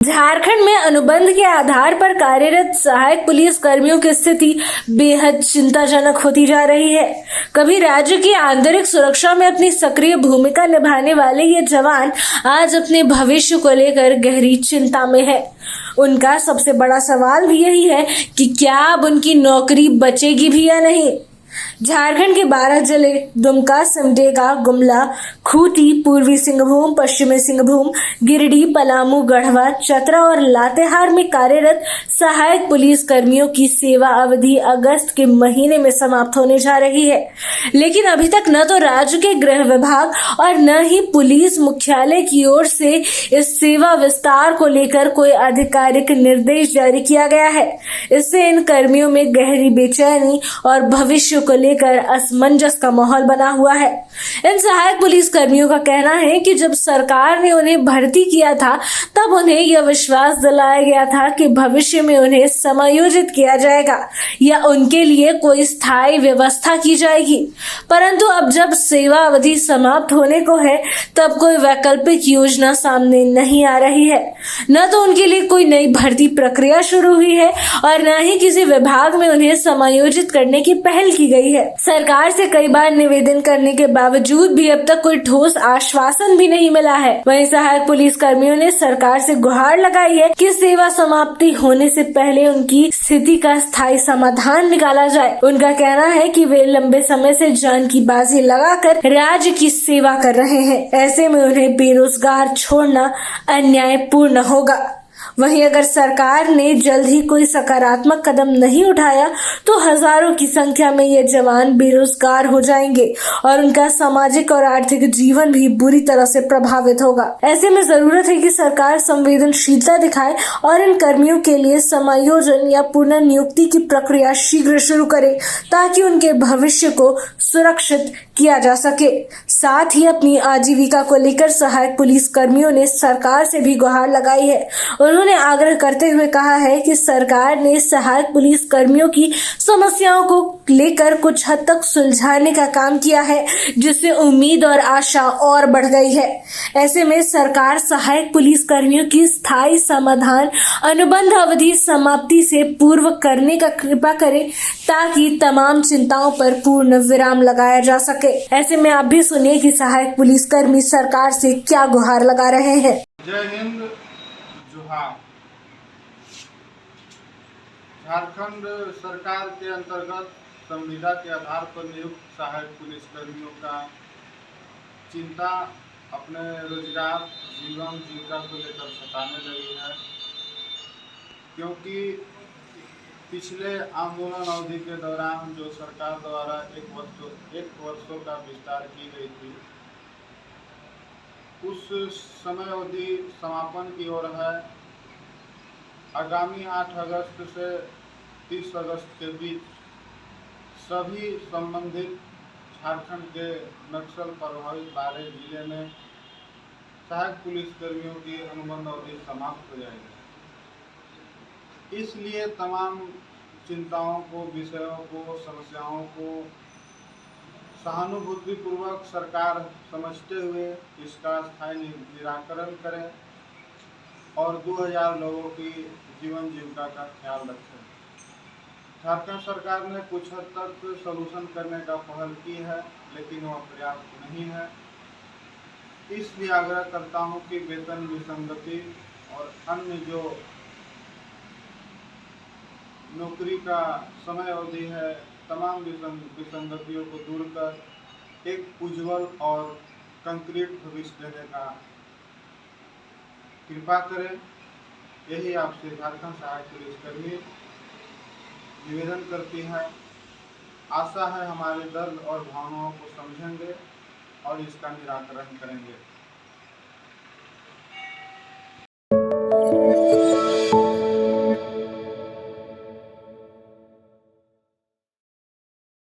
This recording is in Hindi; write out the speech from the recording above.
झारखंड में अनुबंध के आधार पर कार्यरत सहायक पुलिस कर्मियों की स्थिति बेहद चिंताजनक होती जा रही है। कभी राज्य की आंतरिक सुरक्षा में अपनी सक्रिय भूमिका निभाने वाले ये जवान आज अपने भविष्य को लेकर गहरी चिंता में है। उनका सबसे बड़ा सवाल भी यही है कि क्या अब उनकी नौकरी बचेगी भी या नहीं। झारखंड के 12 जिले दुमका, सिमडेगा, गुमला, खूंटी, पूर्वी सिंहभूम, पश्चिमी सिंहभूम, गिरिडीह, पलामू, गढ़वा, चतरा और लातेहार में कार्यरत सहायक पुलिस कर्मियों की सेवा अवधि अगस्त के महीने में समाप्त होने जा रही है। लेकिन अभी तक न तो राज्य के गृह विभाग और न ही पुलिस मुख्यालय की ओर से इस सेवा विस्तार को लेकर कोई आधिकारिक निर्देश जारी किया गया है। इससे इन कर्मियों में गहरी बेचैनी और भविष्य को लेकर असमंजस का माहौल बना हुआ है। इन सहायक पुलिस कर्मियों का कहना है कि जब सरकार ने उन्हें भर्ती किया था तब उन्हें यह विश्वास दिलाया गया था कि भविष्य में उन्हें समायोजित किया जाएगा या उनके लिए कोई स्थायी व्यवस्था की जाएगी, परंतु अब जब सेवा अवधि समाप्त होने को है तब कोई वैकल्पिक योजना सामने नहीं आ रही है। न तो उनके लिए कोई नई भर्ती प्रक्रिया शुरू हुई है और न ही किसी विभाग में उन्हें समायोजित करने की पहल की गई है। सरकार से कई बार निवेदन करने के बावजूद भी अब तक कोई ठोस आश्वासन भी नहीं मिला है। वहीं सहायक पुलिस कर्मियों ने सरकार से गुहार लगाई है कि सेवा समाप्ति होने से पहले उनकी स्थिति का स्थायी समाधान निकाला जाए। उनका कहना है कि वे लंबे समय से जान की बाजी लगाकर राज्य की सेवा कर रहे हैं। ऐसे में उन्हें बेरोजगार छोड़ना अन्यायपूर्ण होगा। वहीं अगर सरकार ने जल्द ही कोई सकारात्मक कदम नहीं उठाया तो हजारों की संख्या में ये जवान बेरोजगार हो जाएंगे और उनका सामाजिक और आर्थिक जीवन भी बुरी तरह से प्रभावित होगा। ऐसे में जरूरत है कि सरकार संवेदनशीलता दिखाए और इन कर्मियों के लिए समायोजन या पुनर्नियुक्ति की प्रक्रिया शीघ्र शुरू करे ताकि उनके भविष्य को सुरक्षित किया जा सके। साथ ही अपनी आजीविका को लेकर सहायक पुलिस कर्मियों ने सरकार से भी गुहार लगाई है। उन्होंने आग्रह करते हुए कहा है कि सरकार ने सहायक पुलिस कर्मियों की समस्याओं को लेकर कुछ हद तक सुलझाने का काम किया है, जिससे उम्मीद और आशा और बढ़ गई है। ऐसे में सरकार सहायक पुलिस कर्मियों की स्थायी समाधान अनुबंध अवधि समाप्ति से पूर्व करने का कृपा करे ताकि तमाम चिंताओं पर पूर्ण विराम लगाया जा सके। ऐसे में आप भी सुनिए कि सहायक पुलिस कर्मी सरकार से क्या गुहार लगा रहे हैं। जय हिंद, जोहार। झारखंड सरकार के अंतर्गत संविदा के आधार पर नियुक्त सहायक पुलिस कर्मियों का चिंता अपने रोजगार, जीवन जीविका को लेकर सताने लगी है, क्योंकि पिछले आंदोलन अवधि के दौरान जो सरकार द्वारा एक वर्षों का विस्तार की गई थी, उस समय अवधि समापन की ओर है। आगामी 8 अगस्त से 30 अगस्त के बीच सभी संबंधित झारखंड के नक्सल प्रभावित 12 जिले में सहायक पुलिस कर्मियों की अनुबंध अवधि समाप्त हो जाएगी। इसलिए तमाम चिंताओं को, विषयों को, समस्याओं को सहानुभूतिपूर्वक सरकार समझते हुए इसका स्थायी निराकरण करें और 2000 लोगों की जीवन जीविका का ख्याल रखें। झारखंड सरकार ने कुछ हद तक सॉल्यूशन करने का पहल की है, लेकिन वह पर्याप्त नहीं है। इसलिए आग्रह करता हूं कि वेतन विसंगति और अन्य जो नौकरी का समय अवधि है, तमाम विसंगतियों को दूर कर एक उज्जवल और कंक्रीट भविष्य देने का कृपा करें। यही आपसे झारखंड सहायक पुलिस कर्मी निवेदन करती है। आशा है हमारे दर्द और भावनाओं को समझेंगे और इसका निराकरण करेंगे।